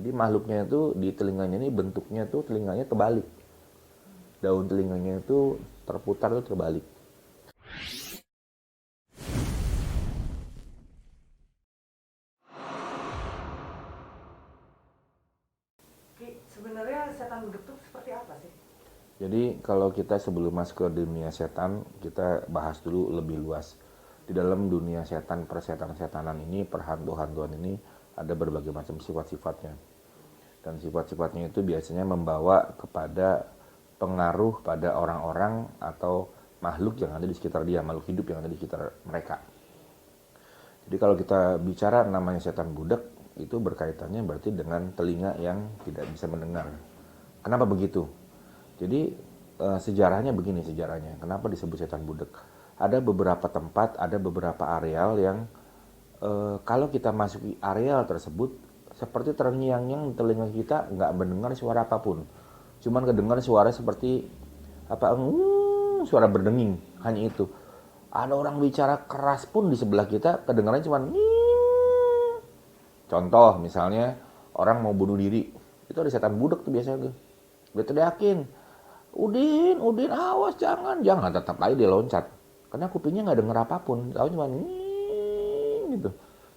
Jadi makhluknya itu di telinganya ini bentuknya tuh telinganya terbalik. Daun telinganya itu terputar tuh terbalik. Sebenarnya setan budek itu seperti apa sih? Jadi kalau kita sebelum masuk ke dunia setan, kita bahas dulu lebih luas. Di dalam dunia setan, persetan-setanan ini, perhantu-hantuan ini, ada berbagai macam sifat-sifatnya. Dan sifat-sifatnya itu biasanya membawa kepada pengaruh pada orang-orang atau makhluk yang ada di sekitar dia, makhluk hidup yang ada di sekitar mereka. Jadi kalau kita bicara namanya setan budak, itu berkaitannya berarti dengan telinga yang tidak bisa mendengar. Kenapa begitu? Jadi sejarahnya begini sejarahnya. Kenapa disebut setan budak? Ada beberapa tempat, ada beberapa areal yang kalau kita masuki areal tersebut seperti terngiang-ngiang di telinga kita nggak mendengar suara apapun. Cuman kedengar suara seperti apa suara berdenging, hanya itu. Ada orang bicara keras pun di sebelah kita kedengarannya cuman contoh misalnya orang mau bunuh diri, itu ada setan budak tuh biasanya tuh. Dia teriakin, Udin, Udin, awas jangan, jangan, tetap aja dia loncat. Karena kupingnya nggak denger apapun, tahu cuma gitu.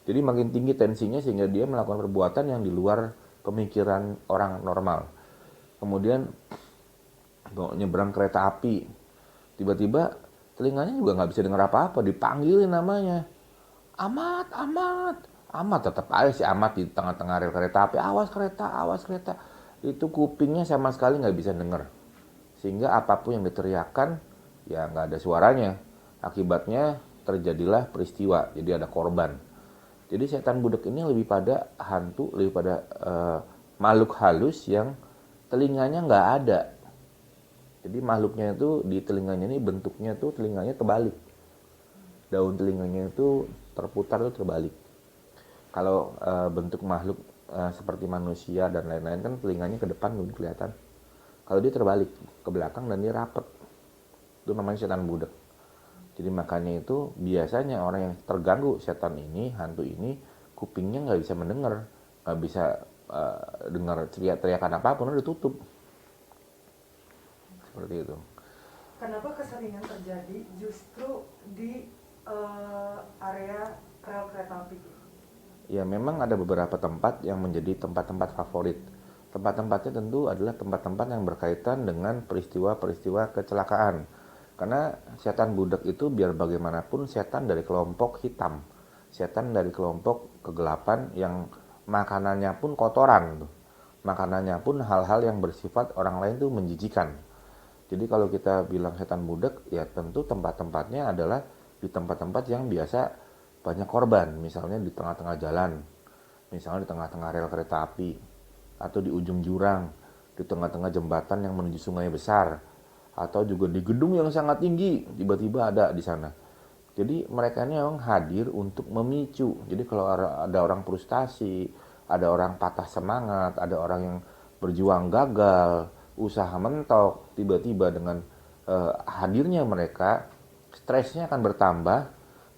Jadi makin tinggi tensinya sehingga dia melakukan perbuatan yang di luar pemikiran orang normal. Kemudian mau nyebrang kereta api, tiba-tiba telinganya juga nggak bisa dengar apa-apa, dipanggilin namanya. Amat, amat, amat, tetap aja si amat di tengah-tengah rel kereta api, awas kereta, awas kereta. Itu kupingnya sama sekali nggak bisa denger. Sehingga apapun yang diteriakkan, ya nggak ada suaranya. Akibatnya terjadilah peristiwa, jadi ada korban. Jadi setan budak ini lebih pada hantu, lebih pada makhluk halus yang telinganya nggak ada. Jadi makhluknya itu di telinganya ini bentuknya tuh telinganya terbalik. Daun telinganya itu terputar tuh terbalik. Kalau bentuk makhluk seperti manusia dan lain-lain kan telinganya ke depan belum kelihatan. Kalau dia terbalik ke belakang dan dia rapet, itu namanya setan budak. Jadi makanya itu biasanya orang yang terganggu setan ini, hantu ini, kupingnya nggak bisa mendengar, nggak bisa dengar teriakan apapun, udah tutup. Seperti itu. Kenapa keseringan terjadi justru di area rel kereta api? Ya memang ada beberapa tempat yang menjadi tempat-tempat favorit. Tempat-tempatnya tentu adalah tempat-tempat yang berkaitan dengan peristiwa-peristiwa kecelakaan. Karena setan budak itu biar bagaimanapun setan dari kelompok hitam. Setan dari kelompok kegelapan yang makanannya pun kotoran. Makanannya pun hal-hal yang bersifat orang lain tuh menjijikan. Jadi kalau kita bilang setan budak, ya tentu tempat-tempatnya adalah di tempat-tempat yang biasa banyak korban. Misalnya di tengah-tengah jalan, misalnya di tengah-tengah rel kereta api, atau di ujung jurang, di tengah-tengah jembatan yang menuju sungai besar, atau juga di gedung yang sangat tinggi, tiba-tiba ada di sana. Jadi mereka ini memang hadir untuk memicu. Jadi kalau ada orang frustasi, ada orang patah semangat, ada orang yang berjuang gagal, usaha mentok, tiba-tiba dengan hadirnya mereka, stresnya akan bertambah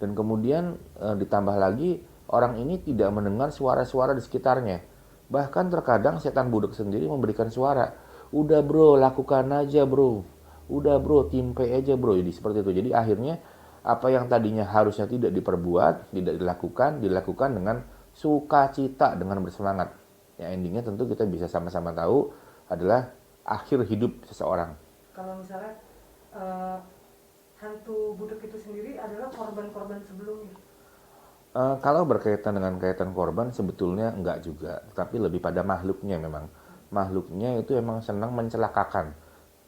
dan kemudian ditambah lagi orang ini tidak mendengar suara-suara di sekitarnya. Bahkan terkadang setan budak sendiri memberikan suara. Udah bro, lakukan aja bro. Udah bro, timpe aja bro. Jadi seperti itu. Jadi akhirnya apa yang tadinya harusnya tidak diperbuat, tidak dilakukan dengan sukacita, dengan bersemangat. Ya endingnya tentu kita bisa sama-sama tahu adalah akhir hidup seseorang. Kalau misalnya eh, hantu budek itu sendiri adalah korban-korban sebelumnya. Kalau berkaitan dengan kaitan korban sebetulnya enggak juga, tapi lebih pada makhluknya memang. Makhluknya itu memang senang mencelakakan.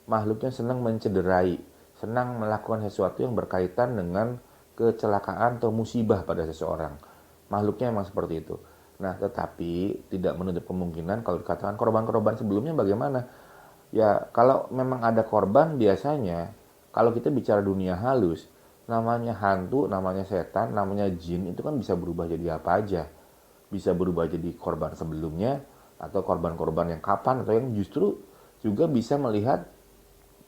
Makhluknya senang mencederai, senang melakukan sesuatu yang berkaitan dengan kecelakaan atau musibah pada seseorang. Makhluknya memang seperti itu. Nah, tetapi tidak menutup kemungkinan kalau dikatakan korban-korban sebelumnya bagaimana? Ya, kalau memang ada korban biasanya, kalau kita bicara dunia halus, namanya hantu, namanya setan, namanya jin, itu kan bisa berubah jadi apa aja. Bisa berubah jadi korban sebelumnya, atau korban-korban yang kapan, atau yang justru juga bisa melihat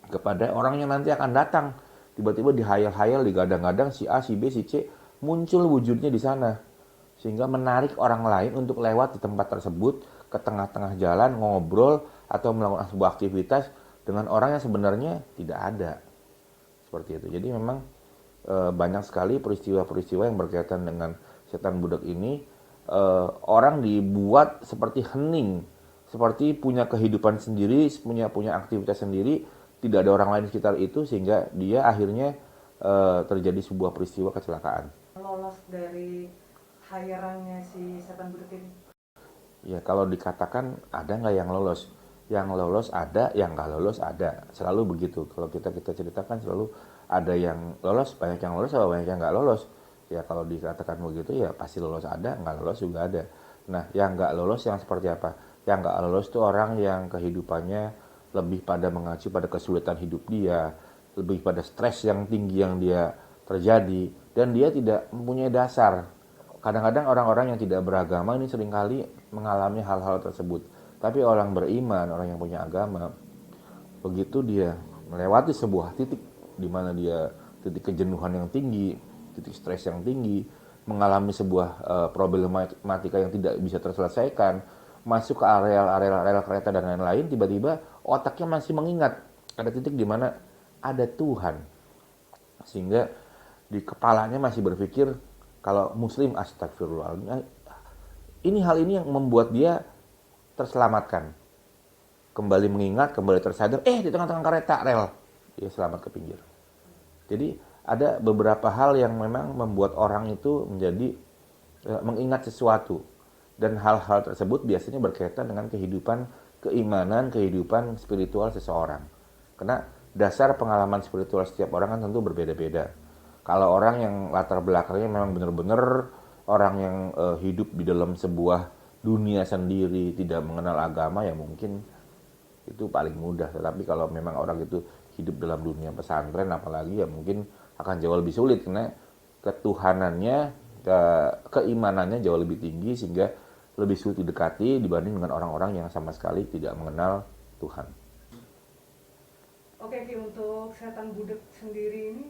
kepada orang yang nanti akan datang. Tiba-tiba dihayal-hayal, digadang-gadang si A, si B, si C, muncul wujudnya di sana. Sehingga menarik orang lain untuk lewat di tempat tersebut ke tengah-tengah jalan ngobrol atau melakukan sebuah aktivitas dengan orang yang sebenarnya tidak ada. Seperti itu. Jadi memang banyak sekali peristiwa-peristiwa yang berkaitan dengan setan budak ini, orang dibuat seperti hening, seperti punya kehidupan sendiri, punya aktivitas sendiri, tidak ada orang lain di sekitar itu, sehingga dia akhirnya terjadi sebuah peristiwa kecelakaan. Lolos dari hayarannya si setan budak ini. Ya kalau dikatakan ada nggak yang lolos? Yang lolos ada, yang nggak lolos ada. Selalu begitu. Kalau kita ceritakan selalu ada yang lolos, banyak yang lolos, atau banyak yang nggak lolos. Ya kalau dikatakan begitu ya pasti lolos ada, nggak lolos juga ada. Nah yang nggak lolos yang seperti apa? Yang nggak lolos itu orang yang kehidupannya lebih pada mengacu pada kesulitan hidup dia, lebih pada stres yang tinggi yang dia terjadi, dan dia tidak mempunyai dasar. Kadang-kadang orang-orang yang tidak beragama ini seringkali mengalami hal-hal tersebut. Tapi orang beriman, orang yang punya agama, begitu dia melewati sebuah titik di mana dia titik kejenuhan yang tinggi, titik stres yang tinggi, mengalami sebuah problematika yang tidak bisa terselesaikan, masuk ke areal kereta dan lain-lain, tiba-tiba otaknya masih mengingat ada titik di mana ada Tuhan. Sehingga di kepalanya masih berpikir kalau muslim astagfirullah. Hal ini yang membuat dia terselamatkan. Kembali mengingat, kembali tersadar, di tengah-tengah kereta rel, dia selamat ke pinggir. Jadi ada beberapa hal yang memang membuat orang itu menjadi mengingat sesuatu. Dan hal-hal tersebut biasanya berkaitan dengan kehidupan keimanan, kehidupan spiritual seseorang. Karena dasar pengalaman spiritual setiap orang kan tentu berbeda-beda. Kalau orang yang latar belakangnya memang benar-benar orang yang hidup di dalam sebuah dunia sendiri, tidak mengenal agama, ya mungkin itu paling mudah. Tetapi kalau memang orang itu hidup dalam dunia pesantren apalagi, ya mungkin akan jauh lebih sulit karena ketuhanannya, keimanannya jauh lebih tinggi sehingga lebih sulit didekati dibanding dengan orang-orang yang sama sekali tidak mengenal Tuhan. Oke Ki, untuk setan budak sendiri ini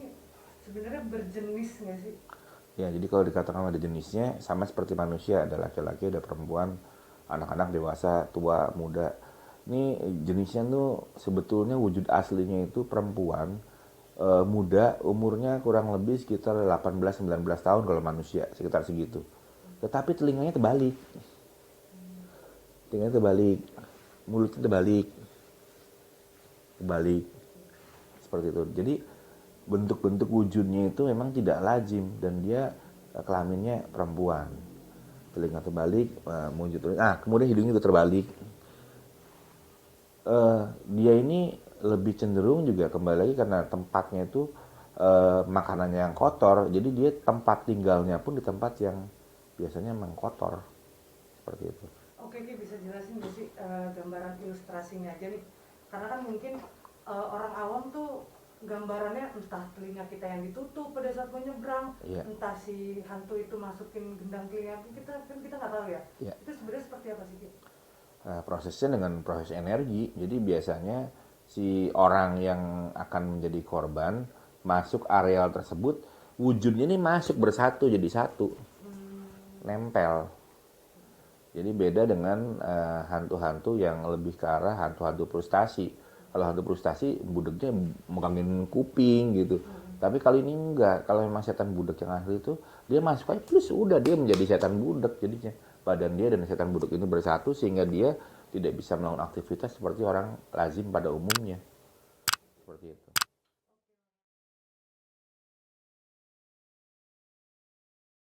sebenarnya berjenis nggak sih? Ya, jadi kalau dikatakan ada jenisnya sama seperti manusia, ada laki-laki, ada perempuan, anak-anak, dewasa, tua, muda. Ini jenisnya tuh sebetulnya wujud aslinya itu perempuan, muda, umurnya kurang lebih sekitar 18-19 tahun kalau manusia, sekitar segitu. Tetapi telinganya terbalik. Telinganya terbalik, mulutnya terbalik. Seperti itu. Jadi bentuk-bentuk wujudnya itu memang tidak lazim dan dia kelaminnya perempuan. Telinga terbalik, kemudian hidungnya itu terbalik. Dia ini lebih cenderung juga kembali lagi karena tempatnya itu makanannya yang kotor, jadi dia tempat tinggalnya pun di tempat yang biasanya memang kotor. Seperti itu. Oke Ki, bisa jelasin nggak sih gambaran ilustrasinya aja nih? Karena kan mungkin orang awam tuh gambarannya entah telinga kita yang ditutup pada saat mau nyebrang, entah si hantu itu masukin gendang telinga kita nggak tahu ya. Itu sebenarnya seperti apa sih? Prosesnya dengan proses energi. Jadi biasanya si orang yang akan menjadi korban masuk areal tersebut, wujudnya ini masuk bersatu jadi satu, nempel. Jadi beda dengan hantu-hantu yang lebih ke arah hantu-hantu frustasi. Kalau hantu frustasi budaknya megangin kuping gitu. Tapi kali ini enggak. Kalau memang setan budak yang asli itu dia masuk aja plus udah dia menjadi setan budak jadinya. Badan dia dan setan budak ini bersatu sehingga dia tidak bisa melakukan aktivitas seperti orang lazim pada umumnya. Seperti itu.